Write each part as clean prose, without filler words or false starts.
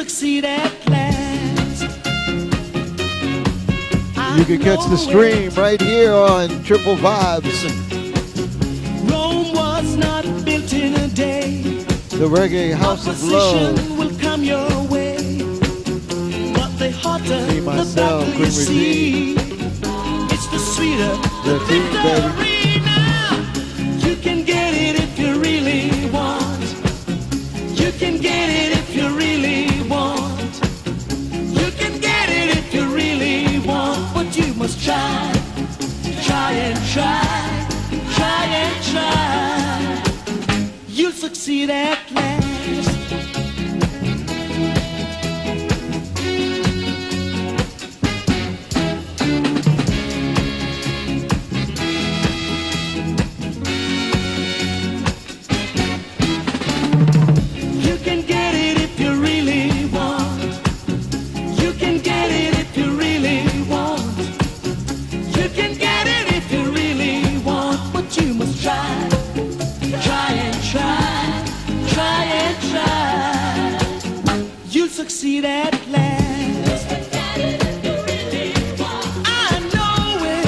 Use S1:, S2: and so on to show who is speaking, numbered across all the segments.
S1: succeed at last.
S2: You can catch the stream right here on Triple Vibes.
S1: Rome was not built in a day.
S2: The Reggae House of Love.
S1: Will come your way, but the hotter
S2: Me, myself,
S1: the battle you see, it's the sweeter the victory. Now you can get it if you really want. You can get it if you really want. You can get it if you really want, but you must try, try and try, try and try. You'll succeed at last. Succeed at last. I know it.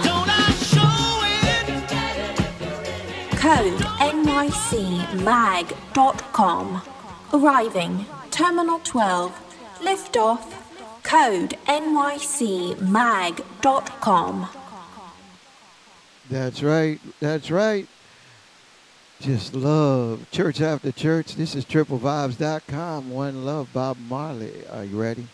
S1: Don't I show it?
S3: Code nycmag.com. Arriving Terminal 12. Liftoff. Code nycmag.com.
S2: That's right. That's right. Just love. Church after church. This is triplevibes.com. One love, Bob Marley. Are you ready?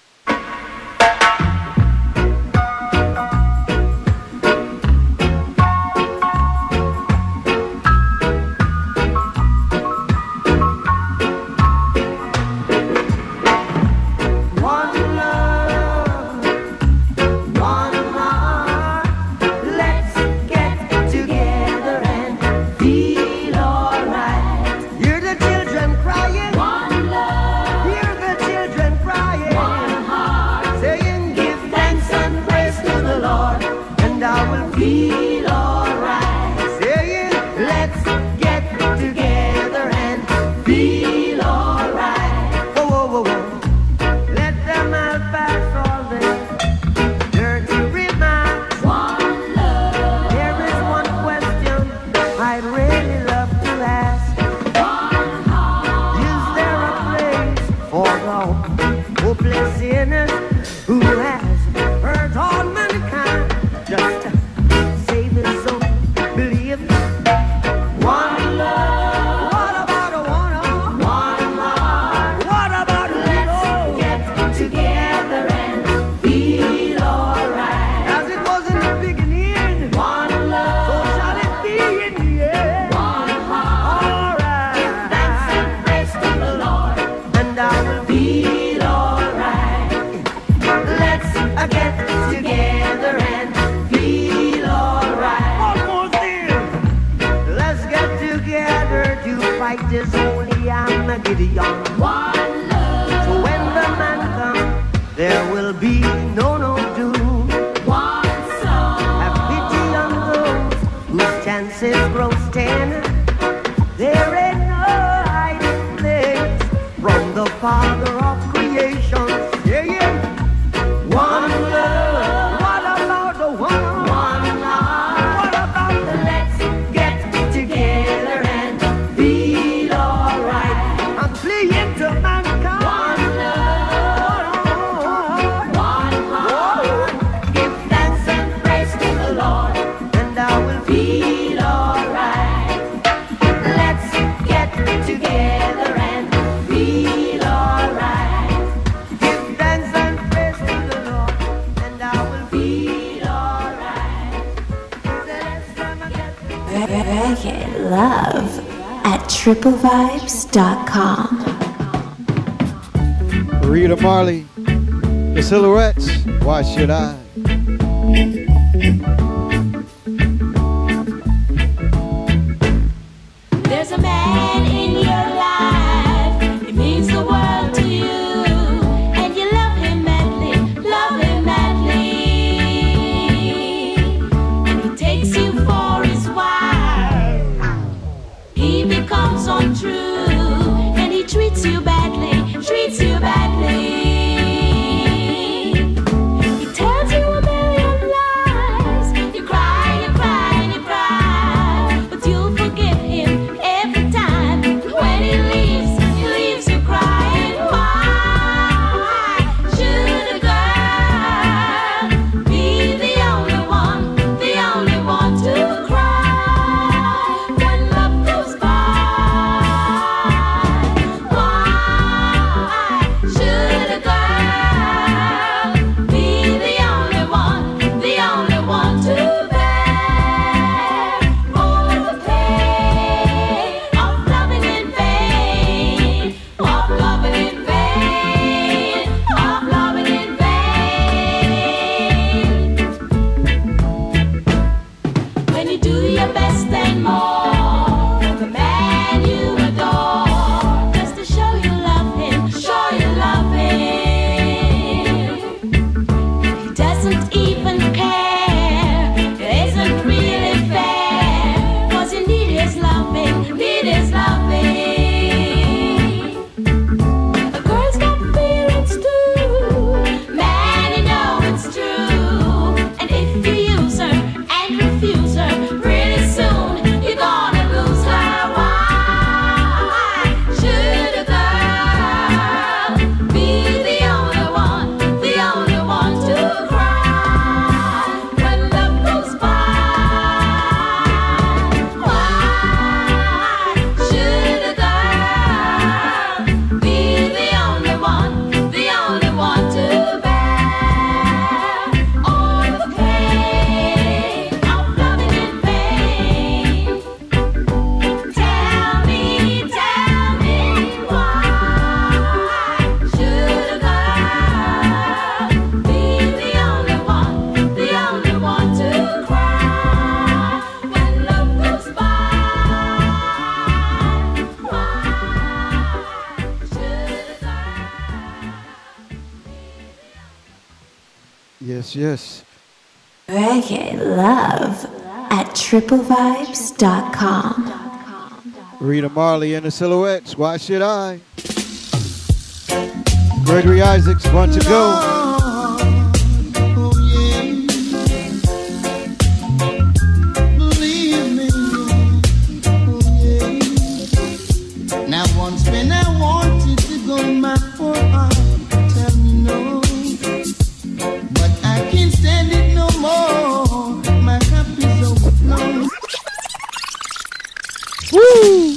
S3: Love at triplevibes.com.
S2: Rita Marley, The Silhouettes, Why Should I?
S4: There's a man in your life, he means the world to you, and you love him madly, and he takes you for his wife. He becomes untrue, and he treats you
S2: Yes, yes.
S3: Reggae Love at triplevibes.com.
S2: Rita Marley and the Silhouettes. Why should I? Gregory Isaacs, want to go. Woo!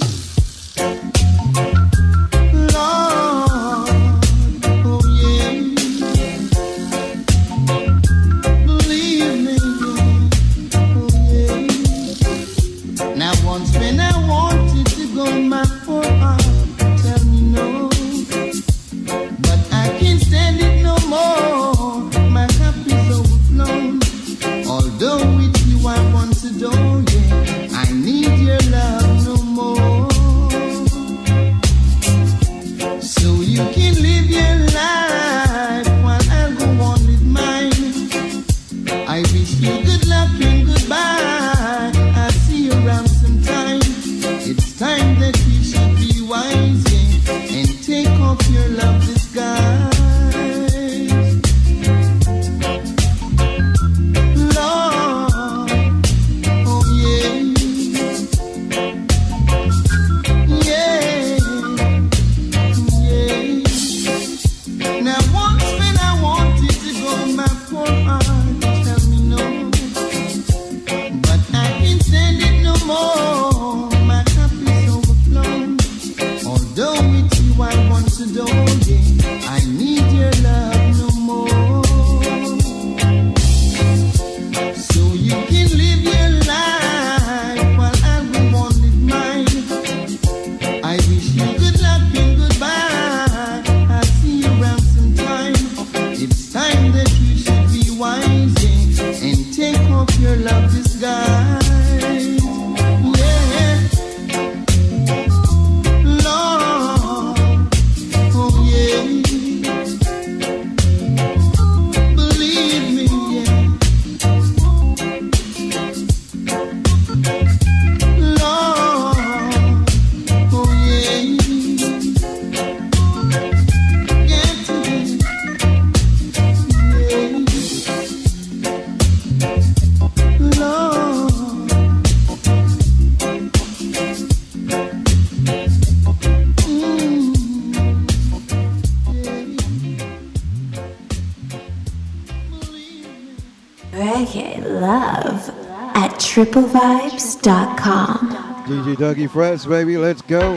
S3: triplevibes.com.
S2: DJ Dougie Fresh, baby, let's go.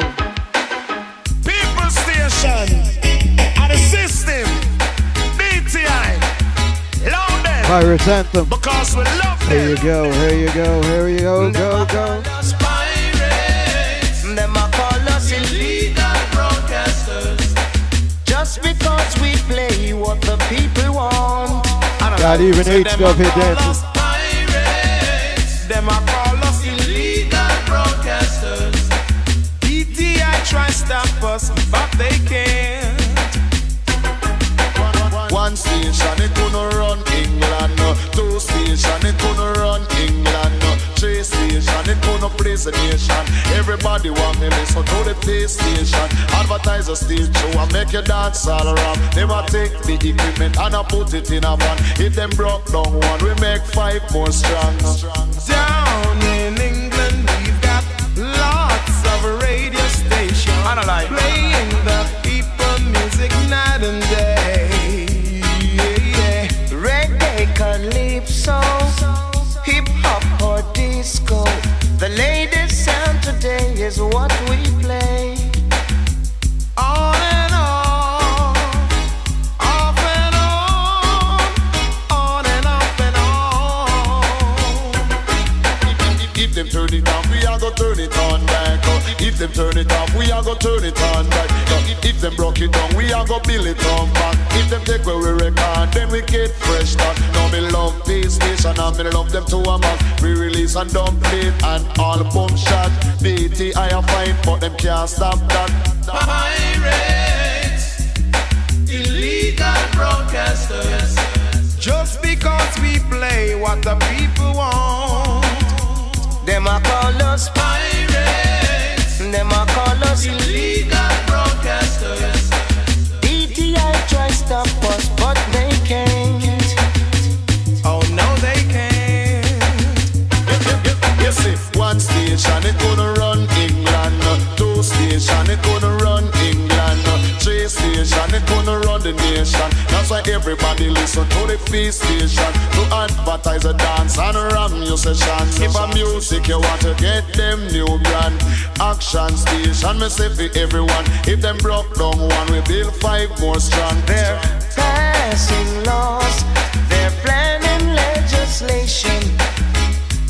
S5: People Station, and the system, DTI, loud
S2: Pirates Anthem.
S5: Because we love them.
S2: Here you go, here you go, here you go, go, go.
S6: Pirates, them a call us illegal broadcasters. Just because we play what the people want.
S2: Got even H stuff here dancing.
S6: Them a call us illegal broadcasters. PTI try stop us, but they can't. One station it gonna run England, two station it gonna run England, three station it gonna praise the nation. Everybody want me listen to the PlayStation. Advertisers still show and make you dance all around. Never take the equipment and I put it in a van. If them broke down one, we make 5 more strong. Down in England, we've got lots of radio stations playing the people music night and day. Yeah. Reggae, calypso, hip hop or disco. The latest sound today is what we play. On and on, off and on and off and on. If them turn it on, we are gonna turn it on back. If them turn it off, we are gonna turn it on back. If them broke it down, we are gonna build it on back. If them take where we record, then we get fresh start. Now me love this station and me love them to a man. Re-release and dump it and all boom shot. BTI a fight, but them can't stop that. Pirates, illegal broadcasters.
S5: Just because we play what the people want. Them a call us pirates. Them a call us illegal broadcasters. DTI try stop us, but they can't. Oh no, they can't.
S6: You see, one station it gonna run England, two station it gonna run England, three station it gonna run the nation. That's why everybody listen to the peace station to advertise a dance and ram your session. If a music you want to get them new brand, action station me say for everyone. If them broke down one, we build 5 more strong.
S5: They're passing laws, they're planning legislation,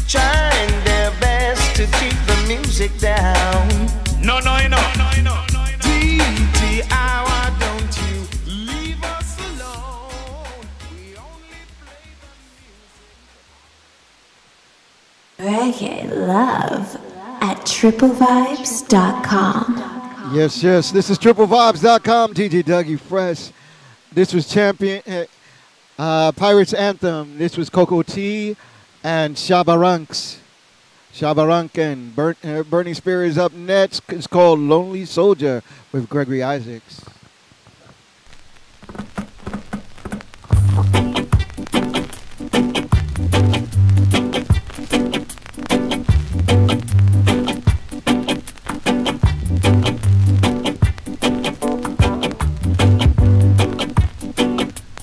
S5: trying their best to keep the music down. No, DTI, why don't you leave us alone? We only play the music.
S3: Reggae Love at triplevibes.com.
S2: Yes, this is triplevibes.com, DJ Dougie Fresh. This was Champion Pirates Anthem. This was Coco T and Shabarankan. Burning Spear is up next. It's called Lonely Soldier with Gregory Isaacs.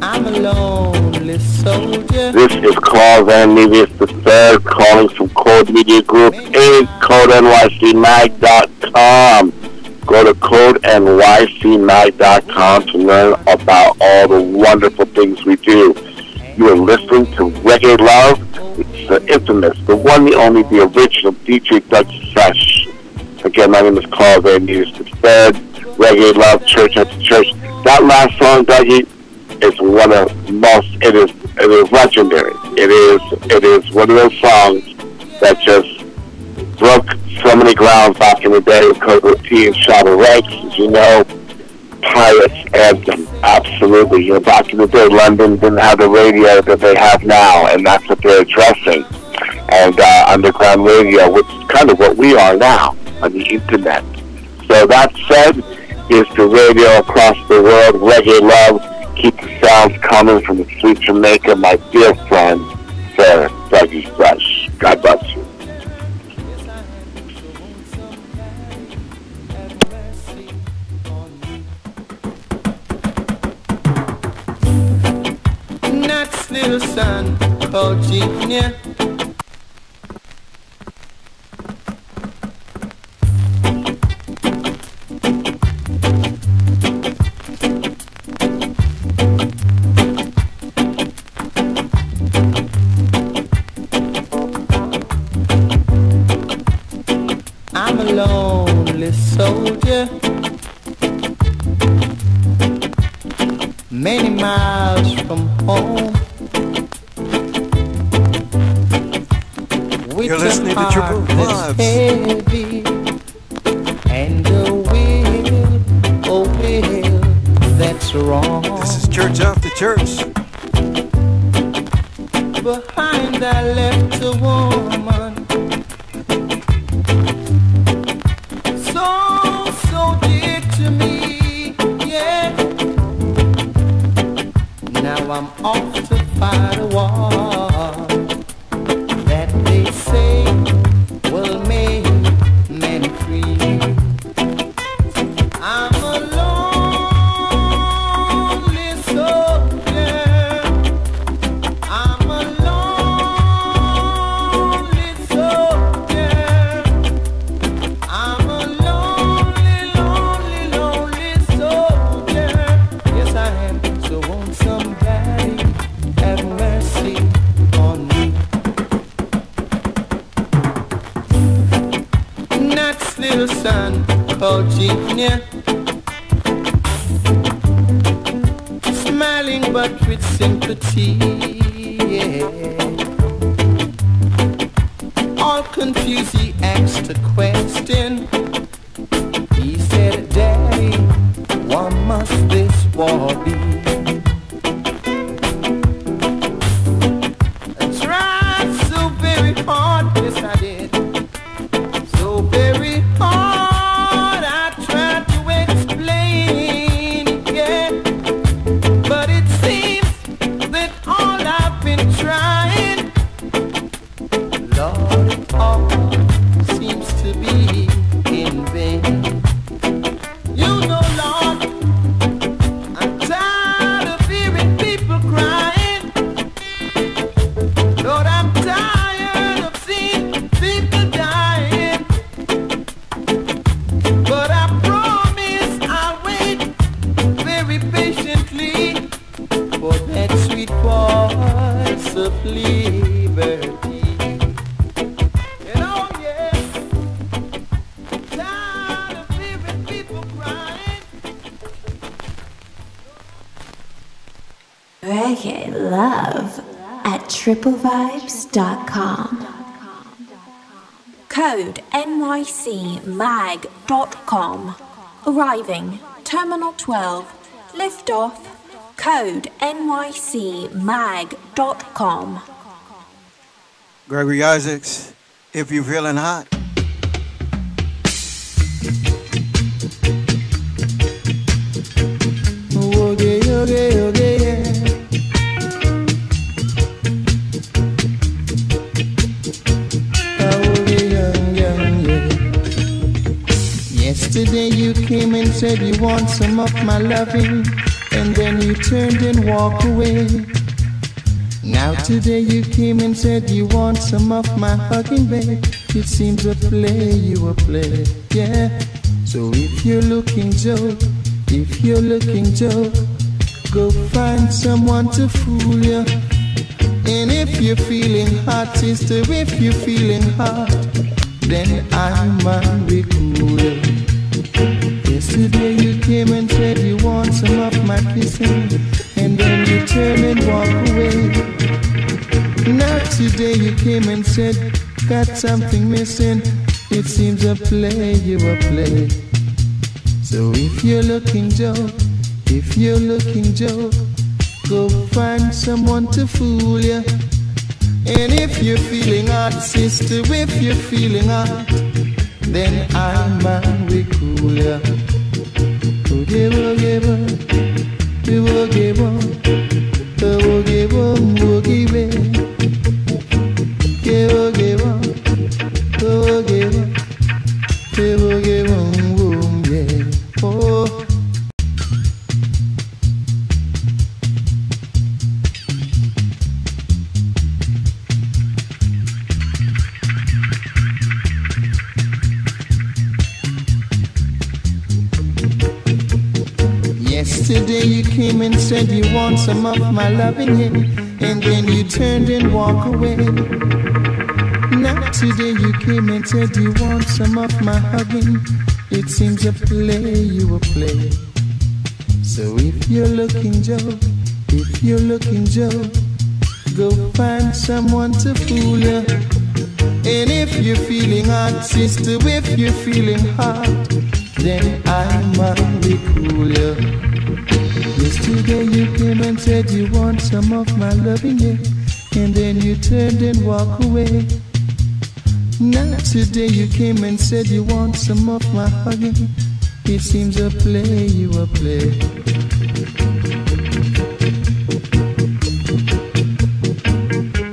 S5: I'm a lonely soldier.
S7: This is Carl Van Nevius III calling from Code Media Group Inc. CodeNYCMag.com. Go to CodeNYCMag.com to learn about all the wonderful things we do. You are listening to Reggae Love. It's the infamous, the one, the only, the original DJ Dougie Fresh. Again, my name is Carl Van Nevius III. Reggae Love, Church After Church. That last song, Dougie, is one of the most, it is legendary. It is one of those songs that just broke so many grounds back in the day with Coco T and Shabba Ranks. As you know, Pirates Anthem, absolutely. You know, back in the day, London didn't have the radio that they have now, and that's what they're addressing. And underground radio, which is kind of what we are now on the internet. So that said, is the radio across the world, Reggae Love. Keep the sounds coming from the sweet Jamaica, my dear friend, Sir Dougie Fresh. God bless you.
S5: Next little son called Junior. I'm a lonely soldier, many miles from home. With
S2: You're listening to Triple Vibes.
S5: Heavy and a will that's wrong.
S2: This is Church After Church.
S5: Behind I left a woman, so dear to me, yeah. Now I'm off to fight a war that they say will make men free. I'm a lonely soldier. I'm a lonely soldier. I'm a lonely soldier. Yes, I am. So won't somebody have mercy on me? Nat's little son called Junior, smiling but with sympathy, yeah. All confused, he asked a question. He said, Daddy, what must this war be?
S3: Reggae Love at triplevibes.com.
S8: Code nycmag.com. Arriving Terminal 12. Liftoff. Code nycmag.com.
S9: Gregory Isaacs, if you're feeling hot.
S1: Okay, okay, okay, yeah. Okay, yeah. Yesterday you came and said you want some of my loving, and then you turned and walked away. Now today you came and said you want some of my hugging, babe. It seems a play, you a play, yeah. So if you're looking Joe, go find someone to fool you. And if you're feeling hot, sister, if you're feeling hot, then I might be cooler. Yesterday you came and said you want some of my kissing, and then you turn and walk away. Now today you came and said, got something missing. It seems a play, you a play. So if you're looking Joe, go find someone to fool you. And if you're feeling hot, sister, if you're feeling hot, then I might be cooler. Yesterday you came and said you want some of my loving, yeah, and then you turned and walked away. Now today you came and said you want some of my hugging. It seems a play, you a play. So if you're looking Joe, go find someone to fool you. And if you're feeling hot, sister, if you're feeling hot, then I might be cooler. Yesterday you came and said you want some of my loving, yeah, and then you turned and walked away. Now today you came and said you want some of my hugging. It seems a play, you a play.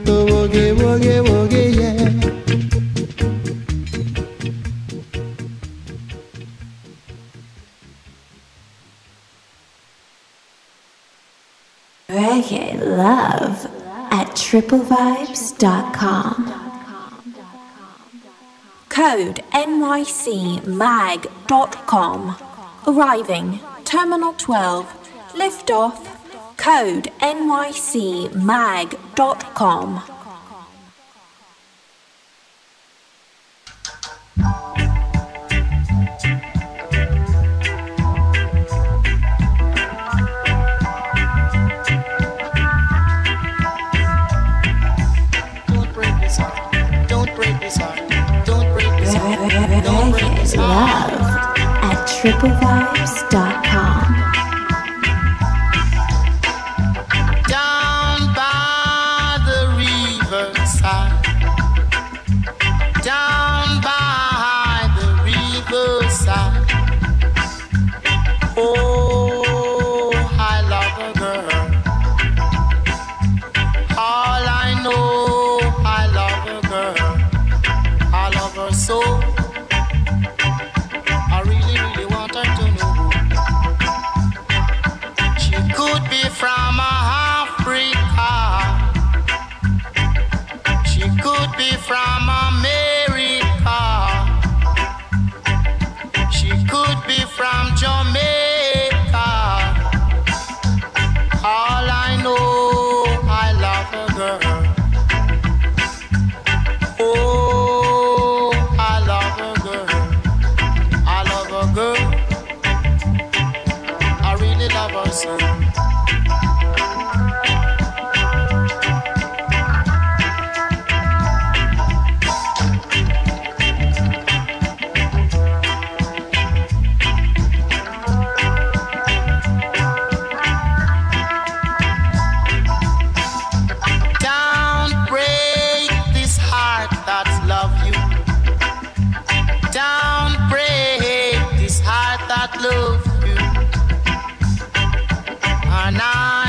S1: Oh, okay, okay, okay, yeah.
S3: Reggae Love at triplevibes.com.
S8: Code nycmag.com. Arriving Terminal 12. Liftoff. Code nycmag.com.
S3: Reggae Love at triplevibes.com.
S5: Down by the riverside, down by the riverside. Oh, I love a girl. All I know, I love a girl. I love her so. I really, really want her to know.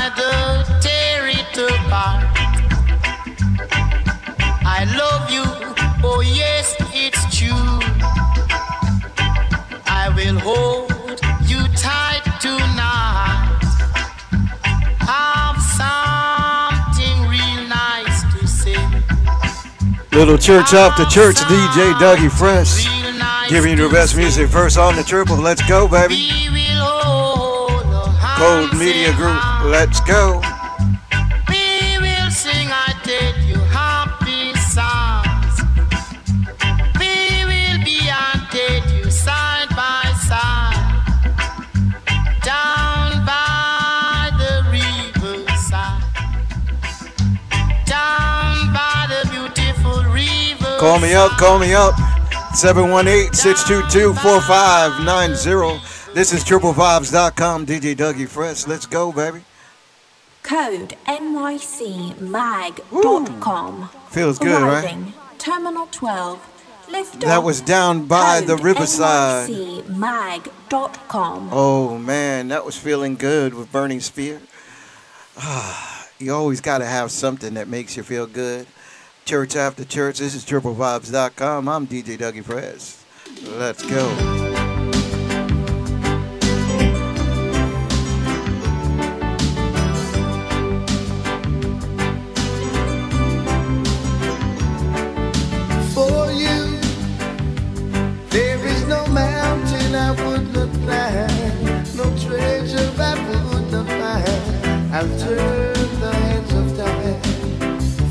S5: either tear it apart. I love you, oh yes, it's true. I will hold you tight tonight. Have something real nice to say.
S9: Little church after church, DJ Dougie Fresh, giving you the best music first on the triple. Let's go, baby. Cold Media Group, let's go.
S5: We will sing, I tell you, happy songs. We will be and tell you side by side, down by the riverside, down by the beautiful river.
S9: Call me up, 718-622-4590. This is triplevibes.com, DJ Dougie Fresh. Let's go, baby.
S8: Code nycmag.com.
S9: Feels good,
S8: Arriving,
S9: right?
S8: Terminal 12. Lift
S9: That
S8: off.
S9: was down by the riverside.
S8: nycmag.com.
S9: Oh, man, that was feeling good with Burning Spear. You always got to have something that makes you feel good. Church after church, this is triplevibes.com. I'm DJ Dougie Fresh. Let's go.
S5: For you, there is no mountain I would not climb, no treasure I would not find. I've turned the hands of time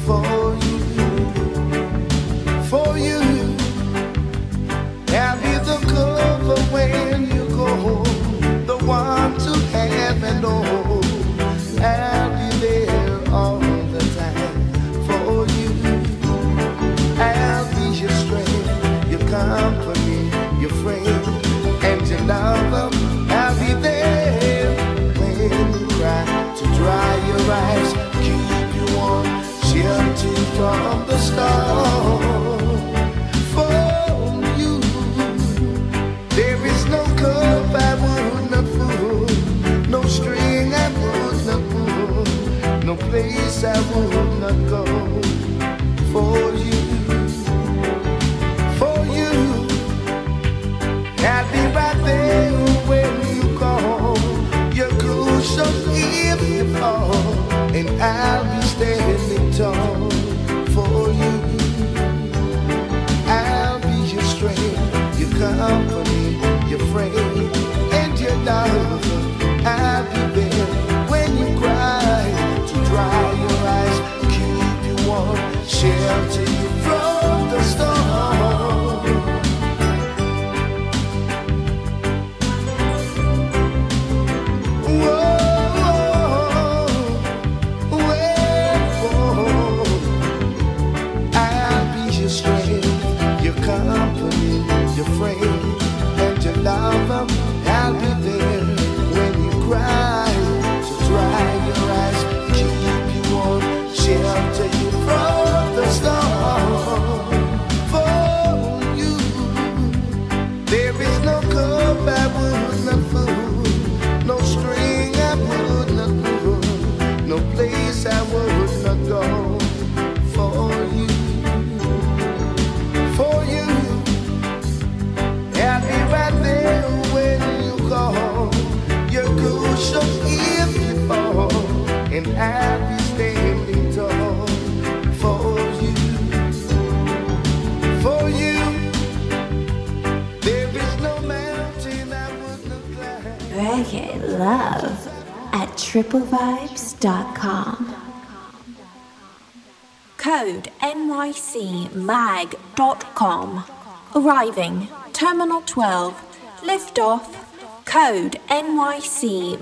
S5: for you. For you, I'll be the cover when you go, the one to have and all. I'll be there all the time for you. I'll be your strength, your company, your friend, and your lover. I'll be there when you cry, to dry your eyes, keep you warm, shelter you from the storm. For you, there is no cup I would not pull, no string I would not pull, no place I would not go. For you, I'll be right there when you call. You're crucial if you fall, and I'll be standing tall for you. I'll be your strength, your company, your friend, and your lover. I'll be there when you cry, to dry your eyes, keep you warm, shelter you from the storm. Company, your friend, and your lover. I'll be there when you cry, to dry your eyes, keep you warm, shelter you from the storm. For you, there is no cup I would not pull, no string I would not pull, no place I would not go. For you, for you, I'll be right there when you call. You're crucial if you fall, and I'll be standing tall for you. For you, there is no mountain I would not climb.
S3: Reggae Love at triplevibes.com.
S8: Code nycmag.com. Arriving, Terminal 12. Lift off. Code nycmag.com.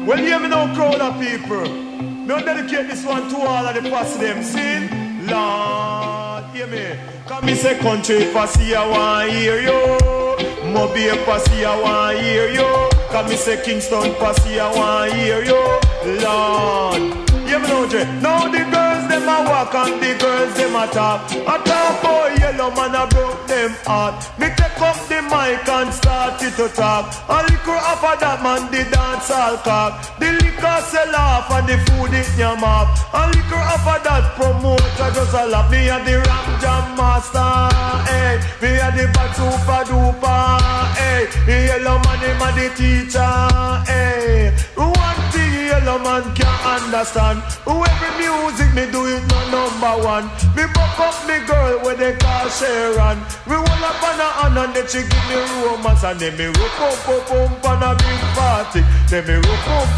S10: Well, hear me now, crowd of people. Now dedicate this one to all of the posse them. Sing, Lord, hear me. Come me say country posse, I want hear you. Mobile posse, I want hear you. Come me say Kingston posse, I want hear you. Lord, hear me now, Jay. Now the girls them a walk and the girls them a talk. A talk boy, yellow man a broke them heart. Me take take up the mic and start it to talk. A liquor after that man, the dance all cock. The liquor sell off and the food it yam off. A liquor after that promoter just a lap. Me and the rap jam master, hey. Me and the bad super duper, hey. The yellow man, him and the teacher, hey. One thing yellow man can't understand. Every music me do it no number one. Me buck up me girl where they call Sharon. We roll up on her hand and then she give me romance. And then me rope up on a big party. Then me rope up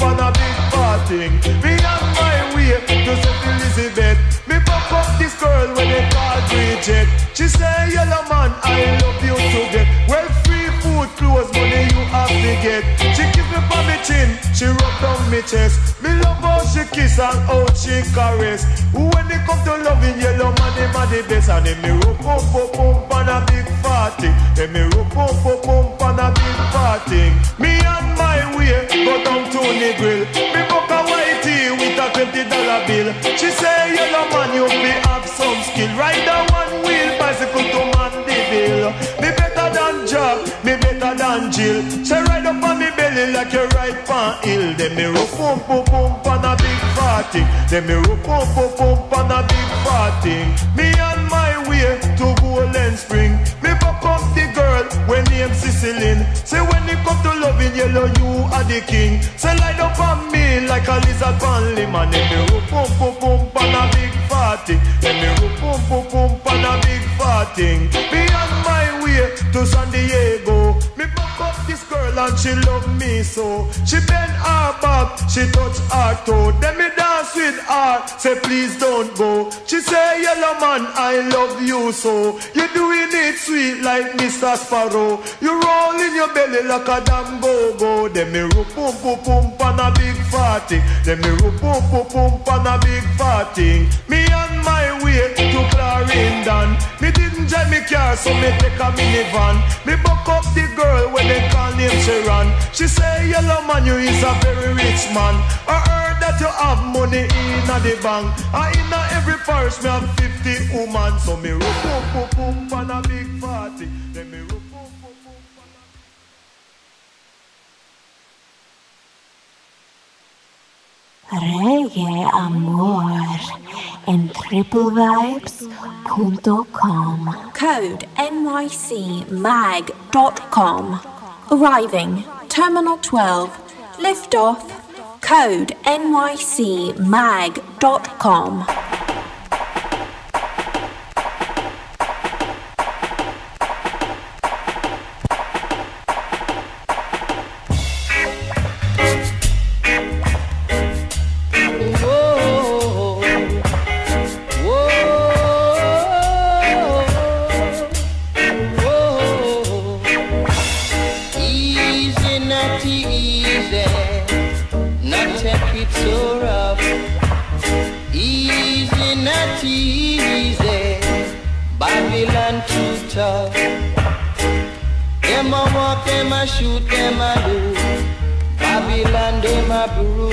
S10: on a big party. Me on my way to St. Elizabeth. Me buck up this girl where they call Bridget. She say, yellow man, I love you to get. Well, free food, clothes, money you have to get. She kiss me for me chin, she rub down me chest. Me love how she kiss and how she caress. When it come to loving, yellow man, them are the best. And then me rope up on a big party. Then me rope up on a big party. Me on my way, go down to the grill. Me book a white tea with a $20 bill. She say, yellow man, you be have some skill. Ride a one wheel bicycle to Mandeville. Me better than Job, me better than Jill. She ride up on me belly like you ride pan hill. Then me rope up on a big party. Then me rope up on a big party. Me on my way to Golden Spring. Me buck up the girl when named Cicilline. Say when it come to loving yellow, you are the king. Say light up on me like a lizard pan lemon. Then me rope up on a big party. Then me rope up on a big party. Me on my way to San Diego. Me buck up this girl and she love me so. She bend her back, she touch her toe. Then me dance with her, say please don't go. She say yellow man, I love you so. You doing it sweet like Mr. Sparrow. You roll in your belly like a damn go-go. Then me rope on a big party. Then me rope on a big party. Me on my way to Clarendon. Me didn't drive me car, so me take a minivan. Me buck up the girl when they call name Sharon. She say yellow man, you is a very rich man. I heard that you have money in the bank. In every parish me have 50 woman. So me rope up on a big party. Then me rope up on
S8: Reggae Amor en triplevibes.com. Code nycmag.com. Arriving Terminal 12. Liftoff. Code nycmag.com.
S11: Them a walk, them a shoot, them a do. Babylon, them a brew.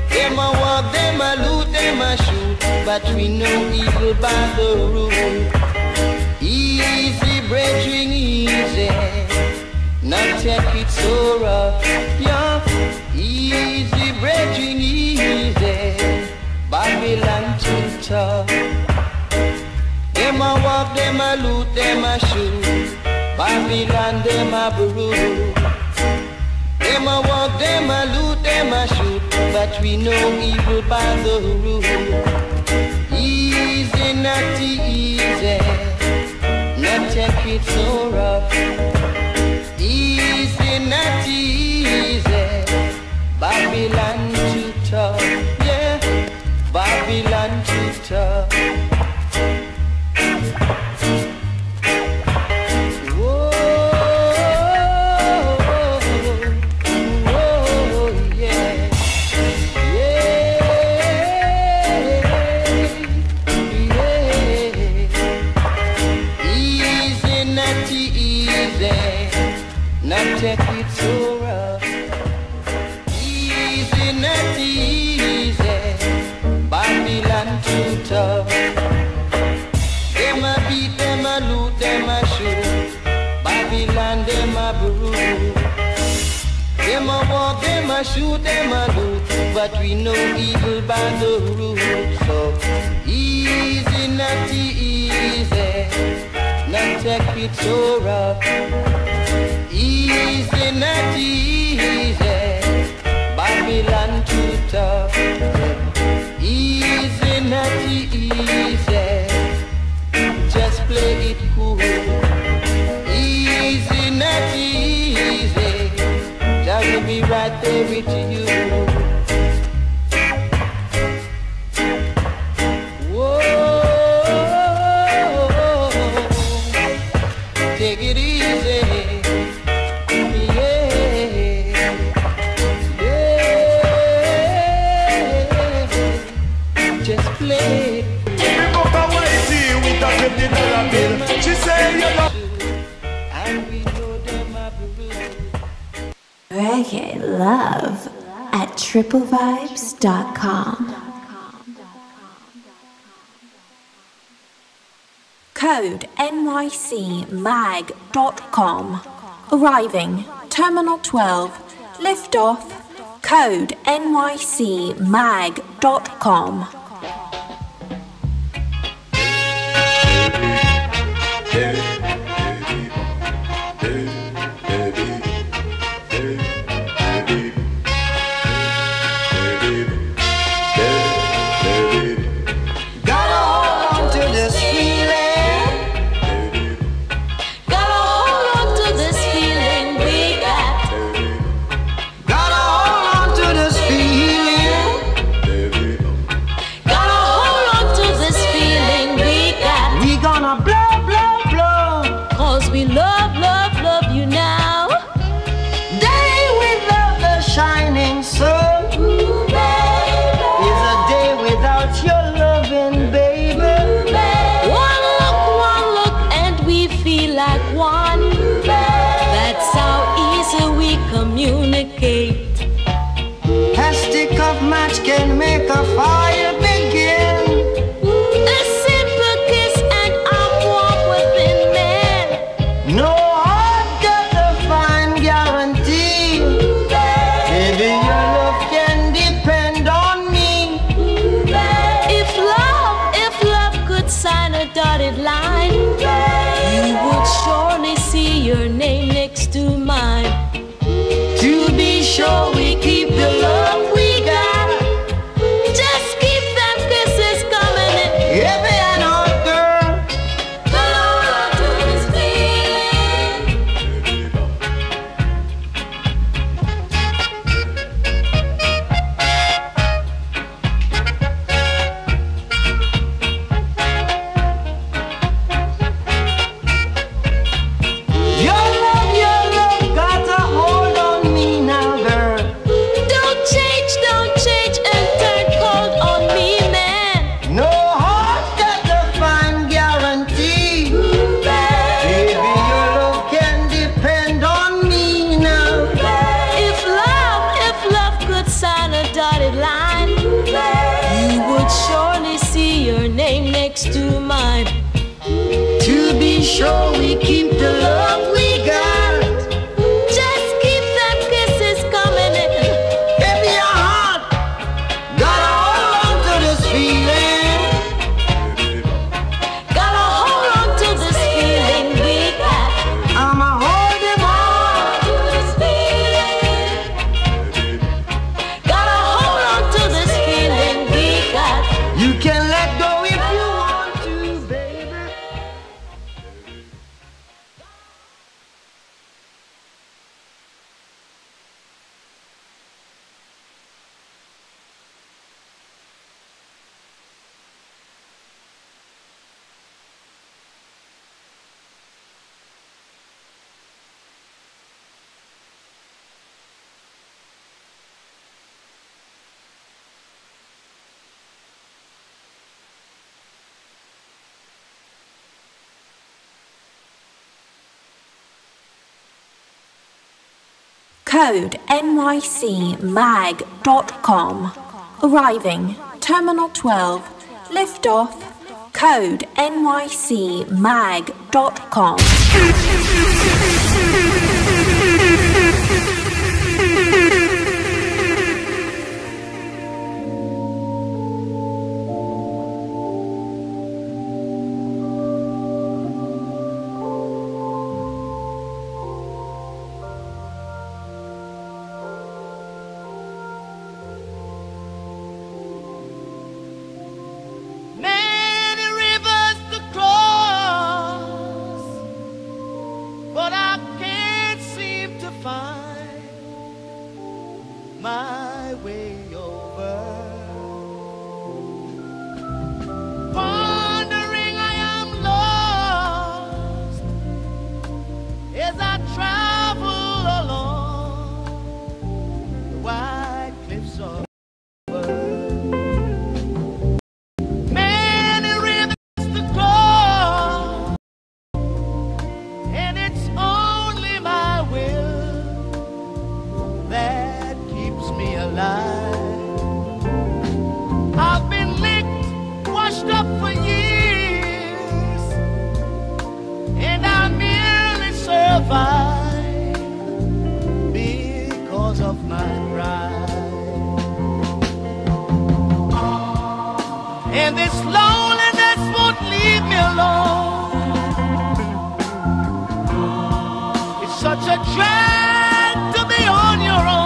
S11: Them a walk, them a loot, them a shoot. But we know evil by the rule. Easy, brethren, easy. Not take it so rough, yeah. Easy, brethren, easy. Babylon too tough. Them a walk, them a loot, them a shoot. Babylon, them a brew. Them a walk, them a loot, them a shoot. But we know evil by the rule. Easy, not easy. Not take it so rough. Easy, not easy. Babylon too tough, yeah. Babylon too tough. Take it so rough. Easy, not easy. Babylon too tough. Them a beat, them a loot, them a Them a walk, them a shoot, them a loot, but we know evil by the root. So easy, not easy, not take it so rough. Easy, not easy, Babylon too tough. Easy, not easy, just play it cool. Easy, not easy, I will be right there with you. Whoa, take it easy. Yeah, just play.
S10: She say you know.
S8: Reggae Love at triplevibes.com. Code NYCMag.com. Arriving Terminal 12. Liftoff. Code NYCMag.com.
S11: Can make a fire begin.
S4: A simple kiss and I'm warm within men.
S11: No heart got a fine guarantee. Baby, your love can depend on me.
S4: If love could sign a dotted line, you would surely see your name next to mine.
S11: To be sure we keep the love we got.
S4: To mine.
S11: To be sure we keep the love we got.
S4: Just keep them kisses coming in.
S11: Baby, your heart gotta hold on to this feeling.
S4: Gotta hold on to this feeling we got.
S11: I'ma hold him on
S4: to this feeling. Gotta hold on to this feeling we got.
S11: You can let go.
S8: Code NYCMag.com. Arriving Terminal 12. Liftoff. Code NYCMag.com.
S11: way over. Wandering I am lost as I travel along the white cliffs of many rivers to cross, and it's only my will that keeps me alive. I've been licked, washed up for years, and I merely survive because of my pride. And this loneliness won't leave me alone. It's such a drag to be on your own.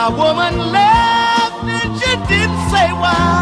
S11: My woman left and she didn't say why.